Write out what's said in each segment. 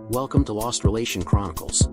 Welcome to Lost Relation Chronicles.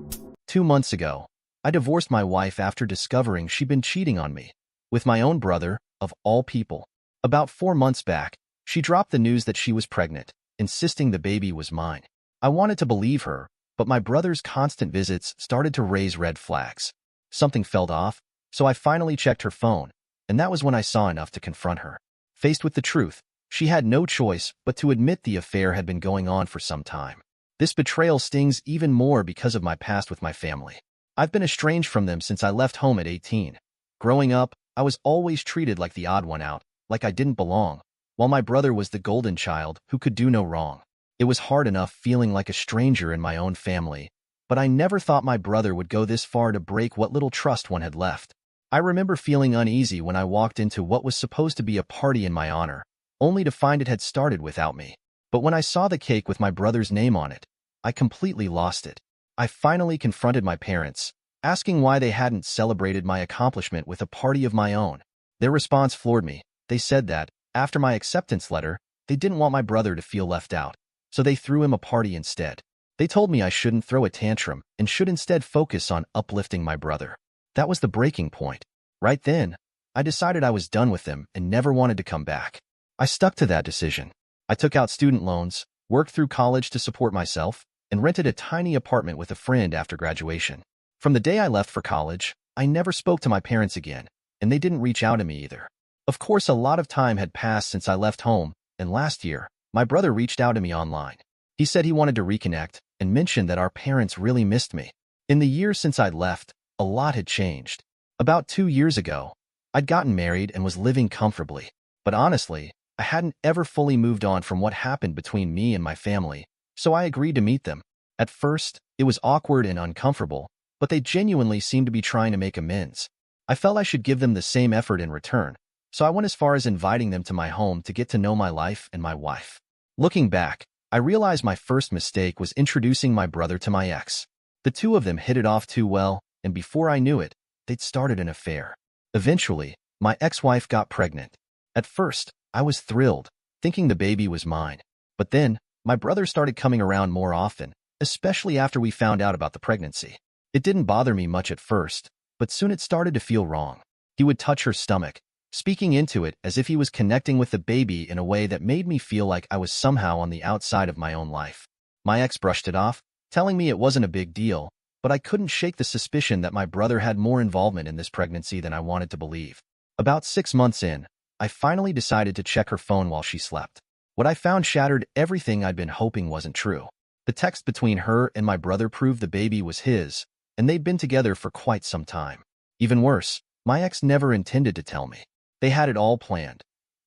2 months ago, I divorced my wife after discovering she'd been cheating on me with my own brother, of all people. About 4 months back, she dropped the news that she was pregnant, insisting the baby was mine. I wanted to believe her, but my brother's constant visits started to raise red flags. Something felt off, so I finally checked her phone, and that was when I saw enough to confront her. Faced with the truth, she had no choice but to admit the affair had been going on for some time. This betrayal stings even more because of my past with my family. I've been estranged from them since I left home at 18. Growing up, I was always treated like the odd one out, like I didn't belong, while my brother was the golden child who could do no wrong. It was hard enough feeling like a stranger in my own family, but I never thought my brother would go this far to break what little trust one had left. I remember feeling uneasy when I walked into what was supposed to be a party in my honor, only to find it had started without me. But when I saw the cake with my brother's name on it, I completely lost it. I finally confronted my parents, asking why they hadn't celebrated my accomplishment with a party of my own. Their response floored me. They said that, after my acceptance letter, they didn't want my brother to feel left out, so they threw him a party instead. They told me I shouldn't throw a tantrum and should instead focus on uplifting my brother. That was the breaking point. Right then, I decided I was done with them and never wanted to come back. I stuck to that decision. I took out student loans, worked through college to support myself, and rented a tiny apartment with a friend after graduation. From the day I left for college, I never spoke to my parents again, and they didn't reach out to me either. Of course, a lot of time had passed since I left home, and last year, my brother reached out to me online. He said he wanted to reconnect and mentioned that our parents really missed me. In the years since I'd left, a lot had changed. About 2 years ago, I'd gotten married and was living comfortably. But honestly, I hadn't ever fully moved on from what happened between me and my family, so I agreed to meet them. At first, it was awkward and uncomfortable, but they genuinely seemed to be trying to make amends. I felt I should give them the same effort in return, so I went as far as inviting them to my home to get to know my life and my wife. Looking back, I realized my first mistake was introducing my brother to my ex. The two of them hit it off too well, and before I knew it, they'd started an affair. Eventually, my ex-wife got pregnant. At first, I was thrilled, thinking the baby was mine. But then, my brother started coming around more often, especially after we found out about the pregnancy. It didn't bother me much at first, but soon it started to feel wrong. He would touch her stomach, speaking into it as if he was connecting with the baby in a way that made me feel like I was somehow on the outside of my own life. My ex brushed it off, telling me it wasn't a big deal, but I couldn't shake the suspicion that my brother had more involvement in this pregnancy than I wanted to believe. About 6 months in, I finally decided to check her phone while she slept. What I found shattered everything I'd been hoping wasn't true. The text between her and my brother proved the baby was his, and they'd been together for quite some time. Even worse, my ex never intended to tell me. They had it all planned.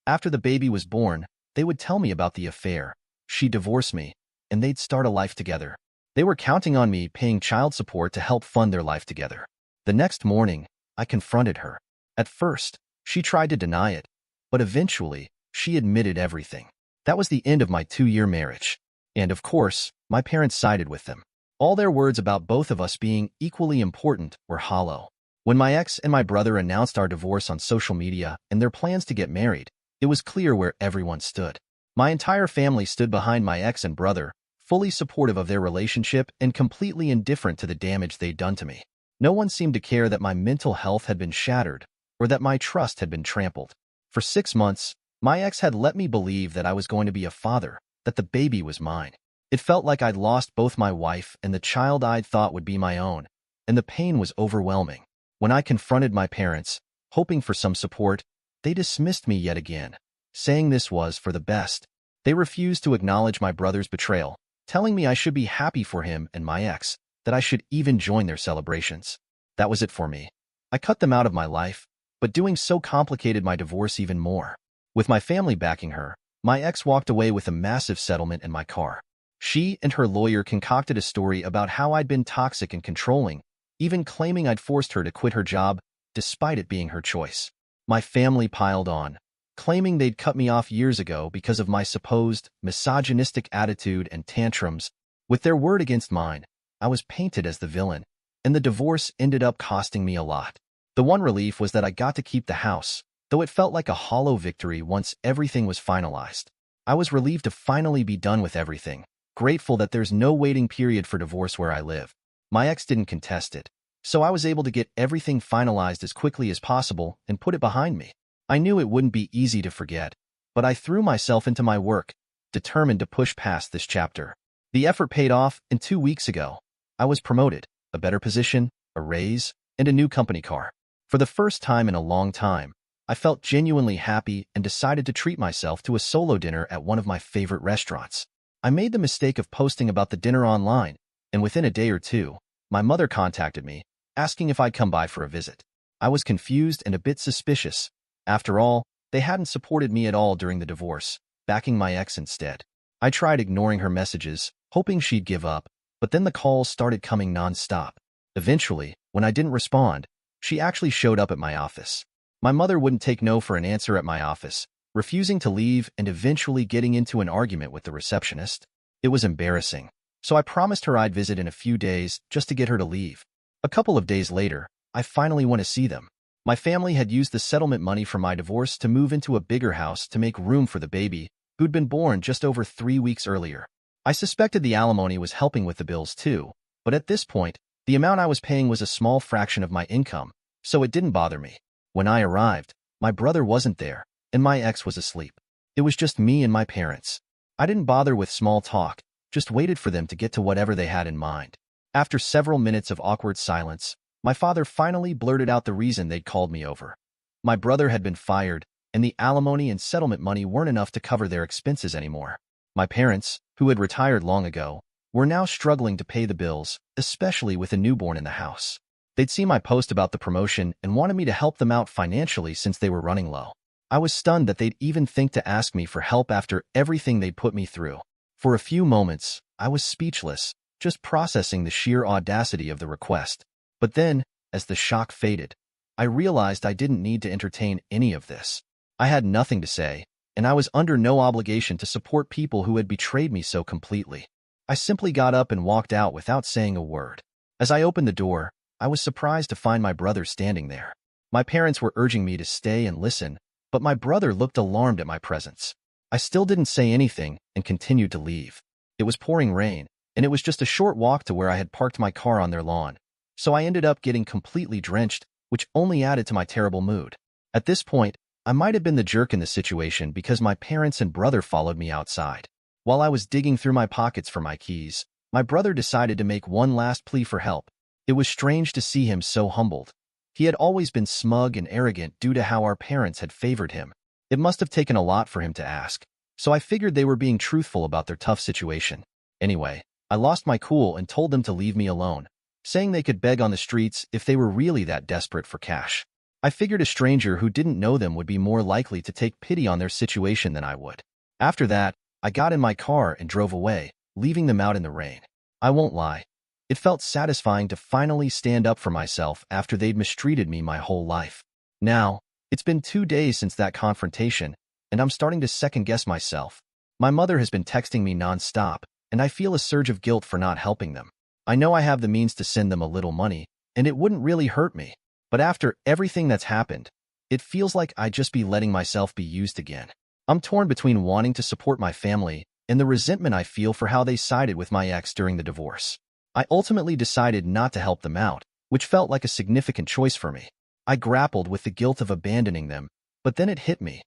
After the baby was born, they would tell me about the affair. She'd divorce me, and they'd start a life together. They were counting on me paying child support to help fund their life together. The next morning, I confronted her. At first, she tried to deny it, but eventually, she admitted everything. That was the end of my 2-year marriage. And of course, my parents sided with them. All their words about both of us being equally important were hollow. When my ex and my brother announced our divorce on social media and their plans to get married, it was clear where everyone stood. My entire family stood behind my ex and brother, fully supportive of their relationship and completely indifferent to the damage they'd done to me. No one seemed to care that my mental health had been shattered or that my trust had been trampled. For 6 months, my ex had let me believe that I was going to be a father, that the baby was mine. It felt like I'd lost both my wife and the child I'd thought would be my own, and the pain was overwhelming. When I confronted my parents, hoping for some support, they dismissed me yet again, saying this was for the best. They refused to acknowledge my brother's betrayal, telling me I should be happy for him and my ex, that I should even join their celebrations. That was it for me. I cut them out of my life, but doing so complicated my divorce even more. With my family backing her, my ex walked away with a massive settlement in my car. She and her lawyer concocted a story about how I'd been toxic and controlling, even claiming I'd forced her to quit her job, despite it being her choice. My family piled on, claiming they'd cut me off years ago because of my supposed misogynistic attitude and tantrums. With their word against mine, I was painted as the villain, and the divorce ended up costing me a lot. The one relief was that I got to keep the house, though it felt like a hollow victory once everything was finalized. I was relieved to finally be done with everything, grateful that there's no waiting period for divorce where I live. My ex didn't contest it, so I was able to get everything finalized as quickly as possible and put it behind me. I knew it wouldn't be easy to forget, but I threw myself into my work, determined to push past this chapter. The effort paid off, and 2 weeks ago, I was promoted, a better position, a raise, and a new company car. For the first time in a long time, I felt genuinely happy and decided to treat myself to a solo dinner at one of my favorite restaurants. I made the mistake of posting about the dinner online, and within a day or two, my mother contacted me, asking if I'd come by for a visit. I was confused and a bit suspicious. After all, they hadn't supported me at all during the divorce, backing my ex instead. I tried ignoring her messages, hoping she'd give up, but then the calls started coming non-stop. Eventually, when I didn't respond, she actually showed up at my office. My mother wouldn't take no for an answer at my office, refusing to leave and eventually getting into an argument with the receptionist. It was embarrassing, so I promised her I'd visit in a few days just to get her to leave. A couple of days later, I finally went to see them. My family had used the settlement money from my divorce to move into a bigger house to make room for the baby, who'd been born just over 3 weeks earlier. I suspected the alimony was helping with the bills too, but at this point, the amount I was paying was a small fraction of my income, so it didn't bother me. When I arrived, my brother wasn't there, and my ex was asleep. It was just me and my parents. I didn't bother with small talk, just waited for them to get to whatever they had in mind. After several minutes of awkward silence, my father finally blurted out the reason they'd called me over. My brother had been fired, and the alimony and settlement money weren't enough to cover their expenses anymore. My parents, who had retired long ago, were now struggling to pay the bills, especially with a newborn in the house. They'd seen my post about the promotion and wanted me to help them out financially since they were running low. I was stunned that they'd even think to ask me for help after everything they'd put me through. For a few moments, I was speechless, just processing the sheer audacity of the request. But then, as the shock faded, I realized I didn't need to entertain any of this. I had nothing to say, and I was under no obligation to support people who had betrayed me so completely. I simply got up and walked out without saying a word. As I opened the door, I was surprised to find my brother standing there. My parents were urging me to stay and listen, but my brother looked alarmed at my presence. I still didn't say anything and continued to leave. It was pouring rain, and it was just a short walk to where I had parked my car on their lawn, so I ended up getting completely drenched, which only added to my terrible mood. At this point, I might have been the jerk in the situation because my parents and brother followed me outside. While I was digging through my pockets for my keys, my brother decided to make one last plea for help. It was strange to see him so humbled. He had always been smug and arrogant due to how our parents had favored him. It must have taken a lot for him to ask, so I figured they were being truthful about their tough situation. Anyway, I lost my cool and told them to leave me alone, saying they could beg on the streets if they were really that desperate for cash. I figured a stranger who didn't know them would be more likely to take pity on their situation than I would. After that, I got in my car and drove away, leaving them out in the rain. I won't lie. It felt satisfying to finally stand up for myself after they'd mistreated me my whole life. Now, it's been 2 days since that confrontation, and I'm starting to second-guess myself. My mother has been texting me non-stop, and I feel a surge of guilt for not helping them. I know I have the means to send them a little money, and it wouldn't really hurt me. But after everything that's happened, it feels like I'd just be letting myself be used again. I'm torn between wanting to support my family and the resentment I feel for how they sided with my ex during the divorce. I ultimately decided not to help them out, which felt like a significant choice for me. I grappled with the guilt of abandoning them, but then it hit me.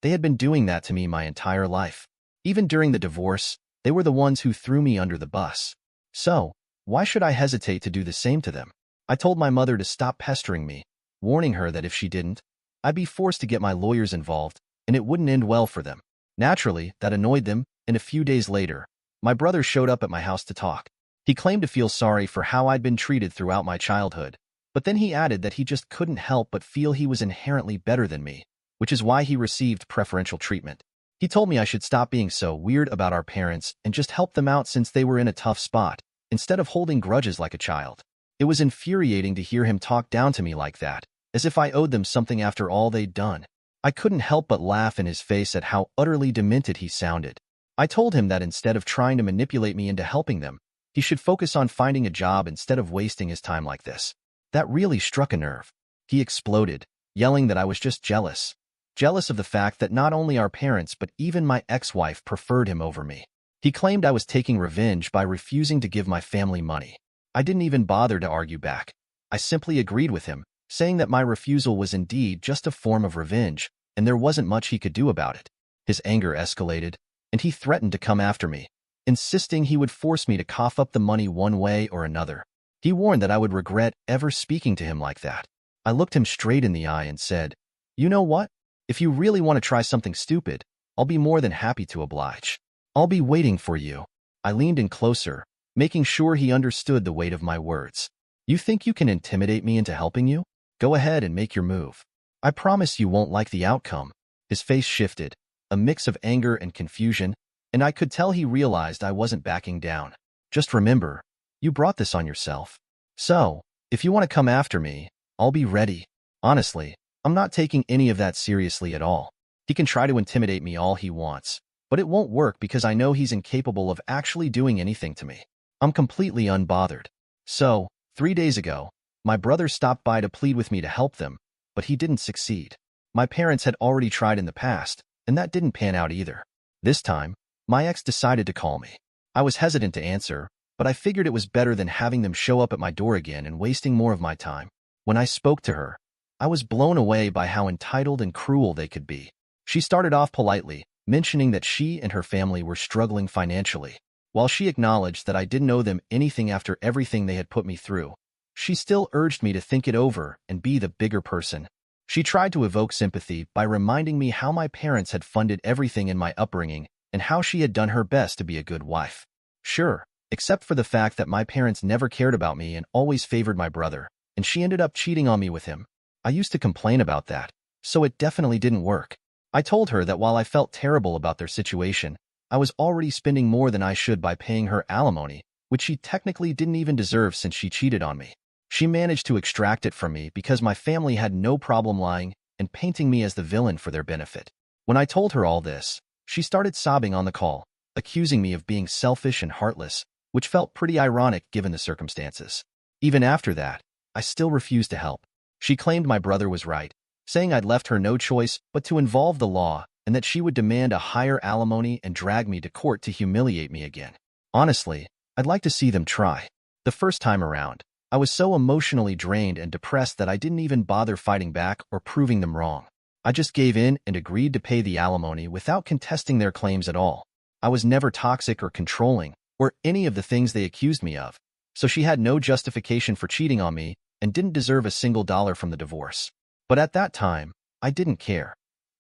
They had been doing that to me my entire life. Even during the divorce, they were the ones who threw me under the bus. So, why should I hesitate to do the same to them? I told my mother to stop pestering me, warning her that if she didn't, I'd be forced to get my lawyers involved, and it wouldn't end well for them. Naturally, that annoyed them, and a few days later, my brother showed up at my house to talk. He claimed to feel sorry for how I'd been treated throughout my childhood, but then he added that he just couldn't help but feel he was inherently better than me, which is why he received preferential treatment. He told me I should stop being so weird about our parents and just help them out since they were in a tough spot, instead of holding grudges like a child. It was infuriating to hear him talk down to me like that, as if I owed them something after all they'd done. I couldn't help but laugh in his face at how utterly demented he sounded. I told him that instead of trying to manipulate me into helping them, he should focus on finding a job instead of wasting his time like this. That really struck a nerve. He exploded, yelling that I was just jealous. Jealous of the fact that not only our parents but even my ex-wife preferred him over me. He claimed I was taking revenge by refusing to give my family money. I didn't even bother to argue back. I simply agreed with him, saying that my refusal was indeed just a form of revenge, and there wasn't much he could do about it. His anger escalated, and he threatened to come after me, insisting he would force me to cough up the money one way or another. He warned that I would regret ever speaking to him like that. I looked him straight in the eye and said, "You know what? If you really want to try something stupid, I'll be more than happy to oblige. I'll be waiting for you." I leaned in closer, making sure he understood the weight of my words. "You think you can intimidate me into helping you? Go ahead and make your move. I promise you won't like the outcome." His face shifted, a mix of anger and confusion, and I could tell he realized I wasn't backing down. "Just remember, you brought this on yourself. So, if you want to come after me, I'll be ready." Honestly, I'm not taking any of that seriously at all. He can try to intimidate me all he wants, but it won't work because I know he's incapable of actually doing anything to me. I'm completely unbothered. So, 3 days ago, my brother stopped by to plead with me to help them, but he didn't succeed. My parents had already tried in the past, and that didn't pan out either. This time, my ex decided to call me. I was hesitant to answer, but I figured it was better than having them show up at my door again and wasting more of my time. When I spoke to her, I was blown away by how entitled and cruel they could be. She started off politely, mentioning that she and her family were struggling financially. While she acknowledged that I didn't owe them anything after everything they had put me through, she still urged me to think it over and be the bigger person. She tried to evoke sympathy by reminding me how my parents had funded everything in my upbringing and how she had done her best to be a good wife. Sure, except for the fact that my parents never cared about me and always favored my brother, and she ended up cheating on me with him. I used to complain about that, so it definitely didn't work. I told her that while I felt terrible about their situation, I was already spending more than I should by paying her alimony, which she technically didn't even deserve since she cheated on me. She managed to extract it from me because my family had no problem lying and painting me as the villain for their benefit. When I told her all this, she started sobbing on the call, accusing me of being selfish and heartless, which felt pretty ironic given the circumstances. Even after that, I still refused to help. She claimed my brother was right, saying I'd left her no choice but to involve the law and that she would demand a higher alimony and drag me to court to humiliate me again. Honestly, I'd like to see them try. The first time around, I was so emotionally drained and depressed that I didn't even bother fighting back or proving them wrong. I just gave in and agreed to pay the alimony without contesting their claims at all. I was never toxic or controlling, or any of the things they accused me of, so she had no justification for cheating on me and didn't deserve a single dollar from the divorce. But at that time, I didn't care.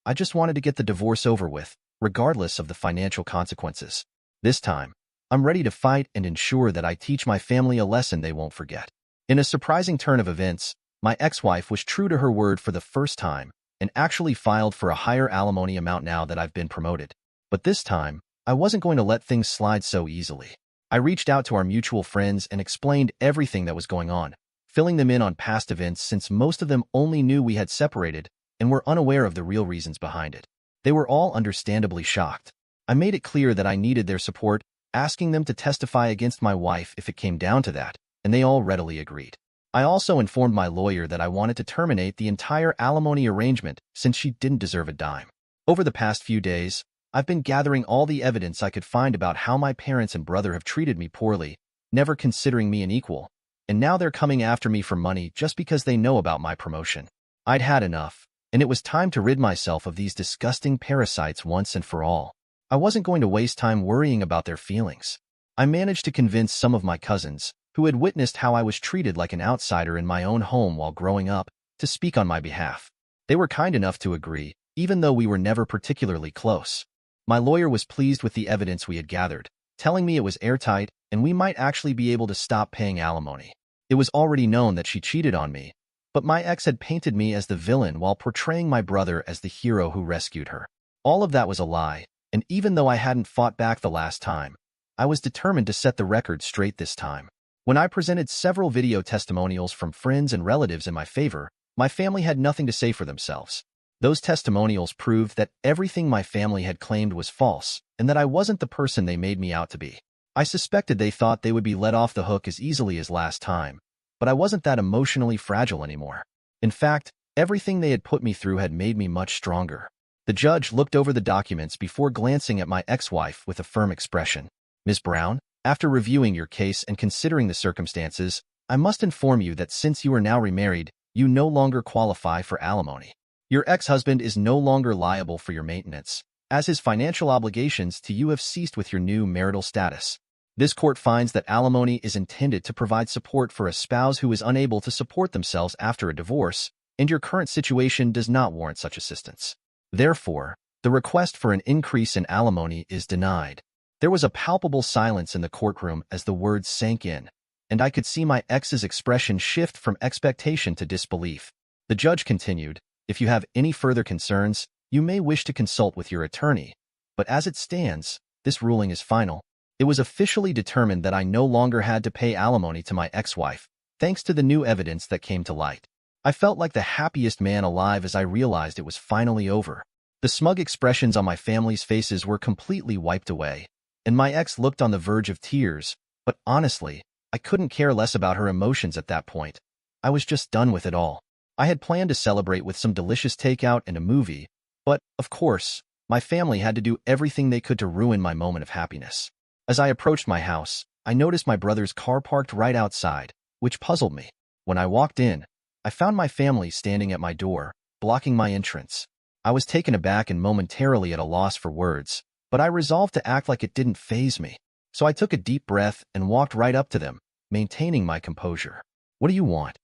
I just wanted to get the divorce over with, regardless of the financial consequences. This time, I'm ready to fight and ensure that I teach my family a lesson they won't forget. In a surprising turn of events, my ex-wife was true to her word for the first time and actually filed for a higher alimony amount now that I've been promoted. But this time, I wasn't going to let things slide so easily. I reached out to our mutual friends and explained everything that was going on, filling them in on past events since most of them only knew we had separated and were unaware of the real reasons behind it. They were all understandably shocked. I made it clear that I needed their support, asking them to testify against my wife if it came down to that, and they all readily agreed. I also informed my lawyer that I wanted to terminate the entire alimony arrangement since she didn't deserve a dime. Over the past few days, I've been gathering all the evidence I could find about how my parents and brother have treated me poorly, never considering me an equal, and now they're coming after me for money just because they know about my promotion. I'd had enough, and it was time to rid myself of these disgusting parasites once and for all. I wasn't going to waste time worrying about their feelings. I managed to convince some of my cousins, who had witnessed how I was treated like an outsider in my own home while growing up, to speak on my behalf. They were kind enough to agree, even though we were never particularly close. My lawyer was pleased with the evidence we had gathered, telling me it was airtight and we might actually be able to stop paying alimony. It was already known that she cheated on me, but my ex had painted me as the villain while portraying my brother as the hero who rescued her. All of that was a lie, and even though I hadn't fought back the last time, I was determined to set the record straight this time. When I presented several video testimonials from friends and relatives in my favor, my family had nothing to say for themselves. Those testimonials proved that everything my family had claimed was false and that I wasn't the person they made me out to be. I suspected they thought they would be let off the hook as easily as last time, but I wasn't that emotionally fragile anymore. In fact, everything they had put me through had made me much stronger. The judge looked over the documents before glancing at my ex-wife with a firm expression. Ms. Brown, after reviewing your case and considering the circumstances, I must inform you that since you are now remarried, you no longer qualify for alimony. Your ex-husband is no longer liable for your maintenance, as his financial obligations to you have ceased with your new marital status. This court finds that alimony is intended to provide support for a spouse who is unable to support themselves after a divorce, and your current situation does not warrant such assistance. Therefore, the request for an increase in alimony is denied. There was a palpable silence in the courtroom as the words sank in, and I could see my ex's expression shift from expectation to disbelief. The judge continued, "If you have any further concerns, you may wish to consult with your attorney, but as it stands, this ruling is final. It was officially determined that I no longer had to pay alimony to my ex-wife, thanks to the new evidence that came to light." I felt like the happiest man alive as I realized it was finally over. The smug expressions on my family's faces were completely wiped away, and my ex looked on the verge of tears, but honestly, I couldn't care less about her emotions at that point. I was just done with it all. I had planned to celebrate with some delicious takeout and a movie, but, of course, my family had to do everything they could to ruin my moment of happiness. As I approached my house, I noticed my brother's car parked right outside, which puzzled me. When I walked in, I found my family standing at my door, blocking my entrance. I was taken aback and momentarily at a loss for words, but I resolved to act like it didn't faze me. So I took a deep breath and walked right up to them, maintaining my composure. "What do you want?"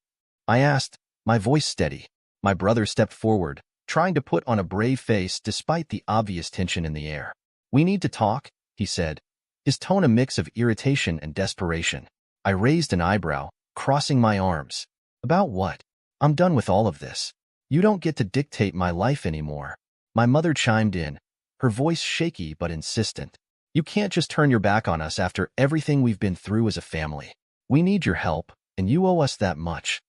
I asked, my voice steady. My brother stepped forward, trying to put on a brave face despite the obvious tension in the air. "We need to talk," he said, his tone a mix of irritation and desperation. I raised an eyebrow, crossing my arms. "About what? I'm done with all of this. You don't get to dictate my life anymore." My mother chimed in, her voice shaky but insistent. "You can't just turn your back on us after everything we've been through as a family. We need your help, and you owe us that much."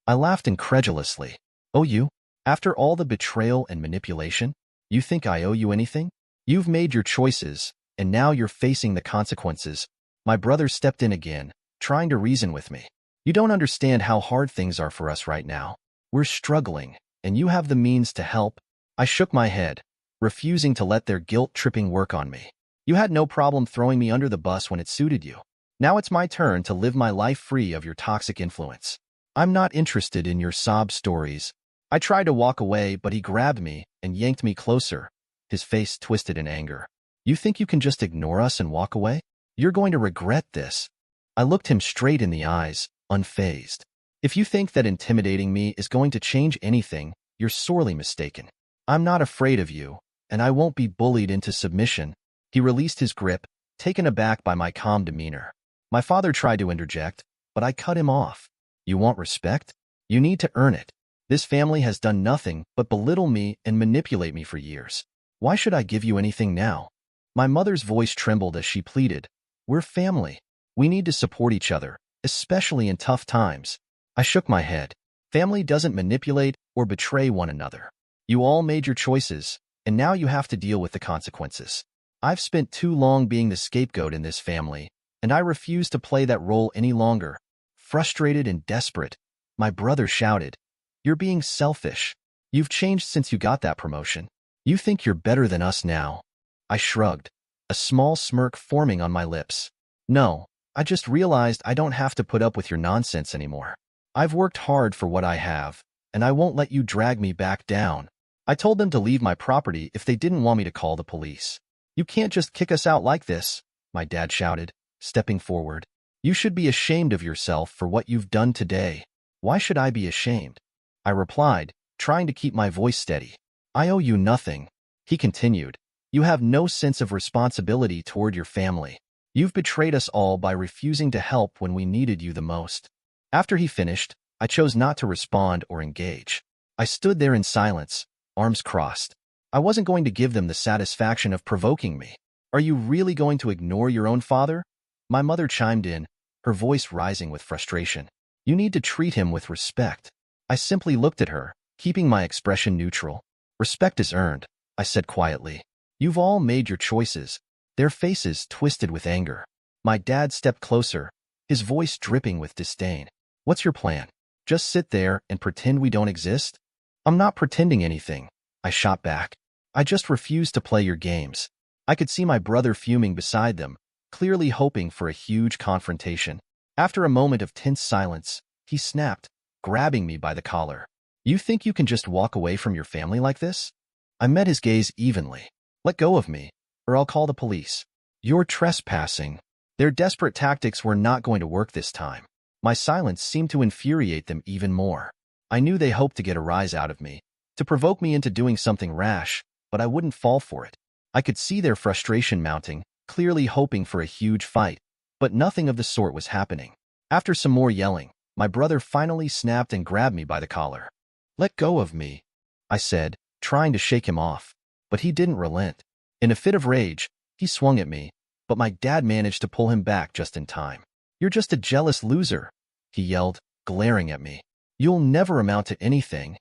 I laughed incredulously. "Oh, you? After all the betrayal and manipulation? You think I owe you anything? You've made your choices, and now you're facing the consequences." My brother stepped in again, trying to reason with me. "You don't understand how hard things are for us right now. We're struggling, and you have the means to help." I shook my head, refusing to let their guilt-tripping work on me. "You had no problem throwing me under the bus when it suited you. Now it's my turn to live my life free of your toxic influence. I'm not interested in your sob stories." I tried to walk away, but he grabbed me and yanked me closer, his face twisted in anger. "You think you can just ignore us and walk away? You're going to regret this." I looked him straight in the eyes, unfazed. "If you think that intimidating me is going to change anything, you're sorely mistaken. I'm not afraid of you, and I won't be bullied into submission." He released his grip, taken aback by my calm demeanor. My father tried to interject, but I cut him off. "You want respect? You need to earn it. This family has done nothing but belittle me and manipulate me for years. Why should I give you anything now?" My mother's voice trembled as she pleaded, "We're family. We need to support each other, especially in tough times." I shook my head. "Family doesn't manipulate or betray one another. You all made your choices, and now you have to deal with the consequences. I've spent too long being the scapegoat in this family, and I refuse to play that role any longer." Frustrated and desperate, my brother shouted, "You're being selfish. You've changed since you got that promotion. You think you're better than us now." I shrugged, a small smirk forming on my lips. "No, I just realized I don't have to put up with your nonsense anymore. I've worked hard for what I have, and I won't let you drag me back down." I told them to leave my property if they didn't want me to call the police. "You can't just kick us out like this," my dad shouted, stepping forward. "You should be ashamed of yourself for what you've done today." "Why should I be ashamed?" I replied, trying to keep my voice steady. "I owe you nothing." He continued, "You have no sense of responsibility toward your family. You've betrayed us all by refusing to help when we needed you the most." After he finished, I chose not to respond or engage. I stood there in silence, arms crossed. I wasn't going to give them the satisfaction of provoking me. "Are you really going to ignore your own father?" My mother chimed in, her voice rising with frustration. "You need to treat him with respect." I simply looked at her, keeping my expression neutral. "Respect is earned," I said quietly. "You've all made your choices." Their faces twisted with anger. My dad stepped closer, his voice dripping with disdain. "What's your plan? Just sit there and pretend we don't exist?" "I'm not pretending anything," I shot back. I just refuse to play your games. I could see my brother fuming beside them, clearly hoping for a huge confrontation. After a moment of tense silence, he snapped, grabbing me by the collar. You think you can just walk away from your family like this? I met his gaze evenly. Let go of me, or I'll call the police. You're trespassing. Their desperate tactics were not going to work this time. My silence seemed to infuriate them even more. I knew they hoped to get a rise out of me, to provoke me into doing something rash, but I wouldn't fall for it. I could see their frustration mounting, clearly hoping for a huge fight, but nothing of the sort was happening. After some more yelling, my brother finally snapped and grabbed me by the collar. Let go of me, I said, trying to shake him off, but he didn't relent. In a fit of rage, he swung at me, but my dad managed to pull him back just in time. You're just a jealous loser, he yelled, glaring at me. You'll never amount to anything.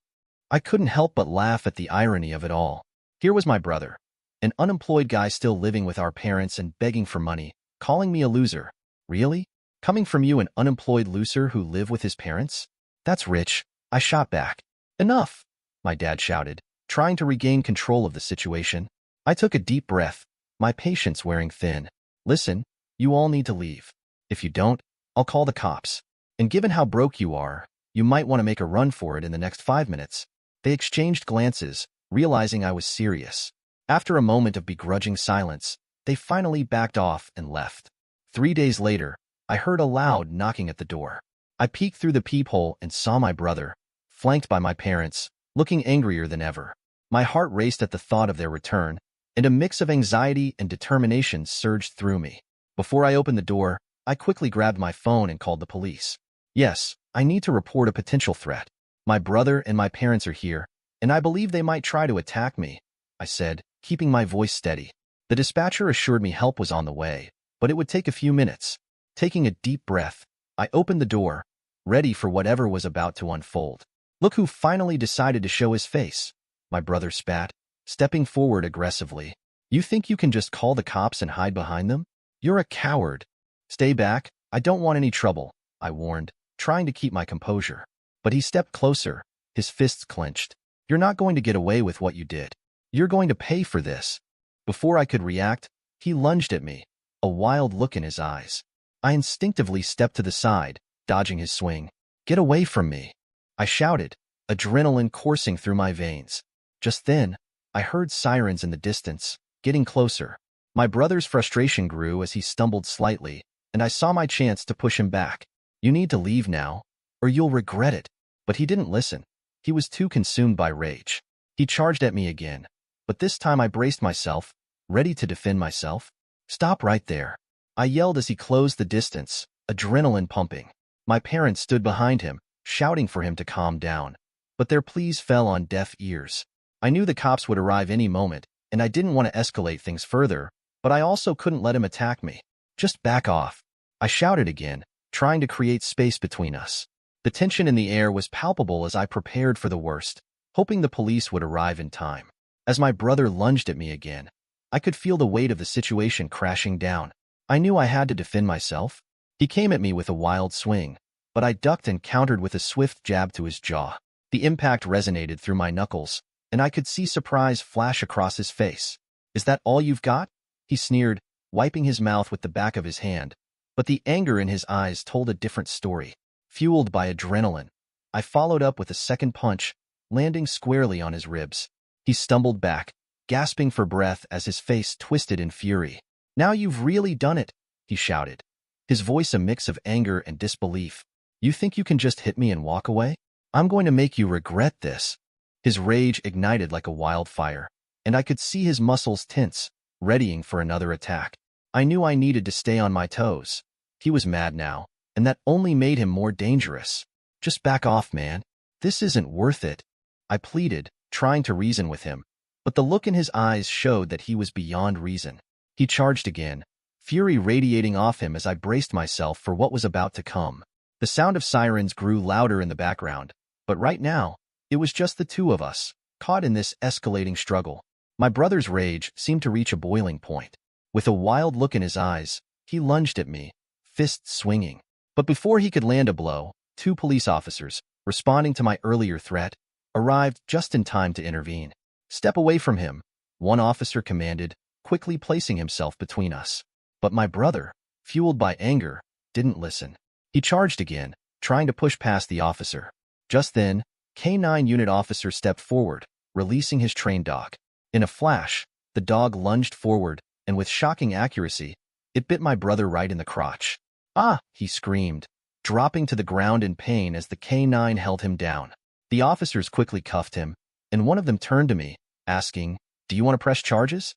I couldn't help but laugh at the irony of it all. Here was my brother, an unemployed guy still living with our parents and begging for money, calling me a loser. Really? Coming from you, an unemployed loser who live with his parents? That's rich, I shot back. Enough, my dad shouted, trying to regain control of the situation. I took a deep breath, my patience wearing thin. Listen, you all need to leave. If you don't, I'll call the cops. And given how broke you are, you might want to make a run for it in the next 5 minutes. They exchanged glances, realizing I was serious. After a moment of begrudging silence, they finally backed off and left. 3 days later, I heard a loud knocking at the door. I peeked through the peephole and saw my brother, flanked by my parents, looking angrier than ever. My heart raced at the thought of their return, and a mix of anxiety and determination surged through me. Before I opened the door, I quickly grabbed my phone and called the police. Yes, I need to report a potential threat. My brother and my parents are here, and I believe they might try to attack me, I said, keeping my voice steady. The dispatcher assured me help was on the way, but it would take a few minutes. Taking a deep breath, I opened the door, ready for whatever was about to unfold. Look who finally decided to show his face, my brother spat, stepping forward aggressively. You think you can just call the cops and hide behind them? You're a coward. Stay back, I don't want any trouble, I warned, trying to keep my composure. But he stepped closer, his fists clenched. You're not going to get away with what you did. You're going to pay for this. Before I could react, he lunged at me, a wild look in his eyes. I instinctively stepped to the side, dodging his swing. Get away from me, I shouted, adrenaline coursing through my veins. Just then, I heard sirens in the distance, getting closer. My brother's frustration grew as he stumbled slightly, and I saw my chance to push him back. You need to leave now, or you'll regret it. But he didn't listen. He was too consumed by rage. He charged at me again, but this time I braced myself, ready to defend myself. Stop right there, I yelled as he closed the distance, adrenaline pumping. My parents stood behind him, shouting for him to calm down, but their pleas fell on deaf ears. I knew the cops would arrive any moment, and I didn't want to escalate things further, but I also couldn't let him attack me. Just back off, I shouted again, trying to create space between us. The tension in the air was palpable as I prepared for the worst, hoping the police would arrive in time. As my brother lunged at me again, I could feel the weight of the situation crashing down. I knew I had to defend myself. He came at me with a wild swing, but I ducked and countered with a swift jab to his jaw. The impact resonated through my knuckles, and I could see surprise flash across his face. Is that all you've got? He sneered, wiping his mouth with the back of his hand. But the anger in his eyes told a different story. Fueled by adrenaline, I followed up with a second punch, landing squarely on his ribs. He stumbled back, gasping for breath as his face twisted in fury. Now you've really done it, he shouted, his voice a mix of anger and disbelief. You think you can just hit me and walk away? I'm going to make you regret this. His rage ignited like a wildfire, and I could see his muscles tense, readying for another attack. I knew I needed to stay on my toes. He was mad now, and that only made him more dangerous. Just back off, man. This isn't worth it, I pleaded, trying to reason with him, but the look in his eyes showed that he was beyond reason. He charged again, fury radiating off him as I braced myself for what was about to come. The sound of sirens grew louder in the background, but right now, it was just the two of us, caught in this escalating struggle. My brother's rage seemed to reach a boiling point. With a wild look in his eyes, he lunged at me, fists swinging. But before he could land a blow, 2 police officers, responding to my earlier threat, arrived just in time to intervene. Step away from him, one officer commanded, quickly placing himself between us. But my brother, fueled by anger, didn't listen. He charged again, trying to push past the officer. Just then, K9 unit officer stepped forward, releasing his trained dog. In a flash, the dog lunged forward, and with shocking accuracy, it bit my brother right in the crotch. "Ah!" he screamed, dropping to the ground in pain as the K9 held him down. The officers quickly cuffed him, and one of them turned to me, asking, "Do you want to press charges?"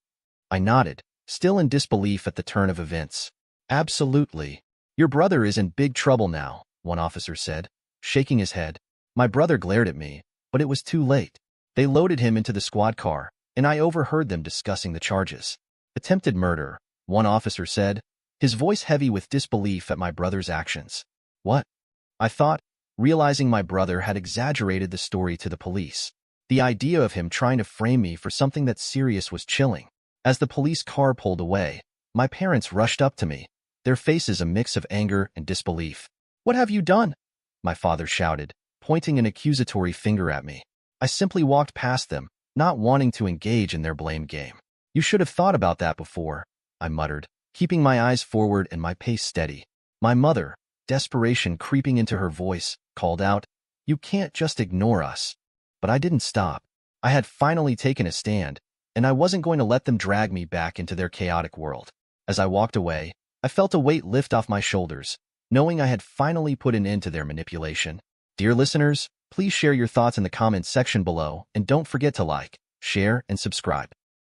I nodded, still in disbelief at the turn of events. "Absolutely. Your brother is in big trouble now," one officer said, shaking his head. My brother glared at me, but it was too late. They loaded him into the squad car, and I overheard them discussing the charges. "Attempted murder," one officer said, his voice heavy with disbelief at my brother's actions. "What?" I thought, realizing my brother had exaggerated the story to the police. The idea of him trying to frame me for something that serious was chilling. As the police car pulled away, my parents rushed up to me, their faces a mix of anger and disbelief. "What have you done?" my father shouted, pointing an accusatory finger at me. I simply walked past them, not wanting to engage in their blame game. "You should have thought about that before," I muttered, keeping my eyes forward and my pace steady. My mother, desperation creeping into her voice, called out, "You can't just ignore us." But I didn't stop. I had finally taken a stand, and I wasn't going to let them drag me back into their chaotic world. As I walked away, I felt a weight lift off my shoulders, knowing I had finally put an end to their manipulation. Dear listeners, please share your thoughts in the comments section below, and don't forget to like, share, and subscribe.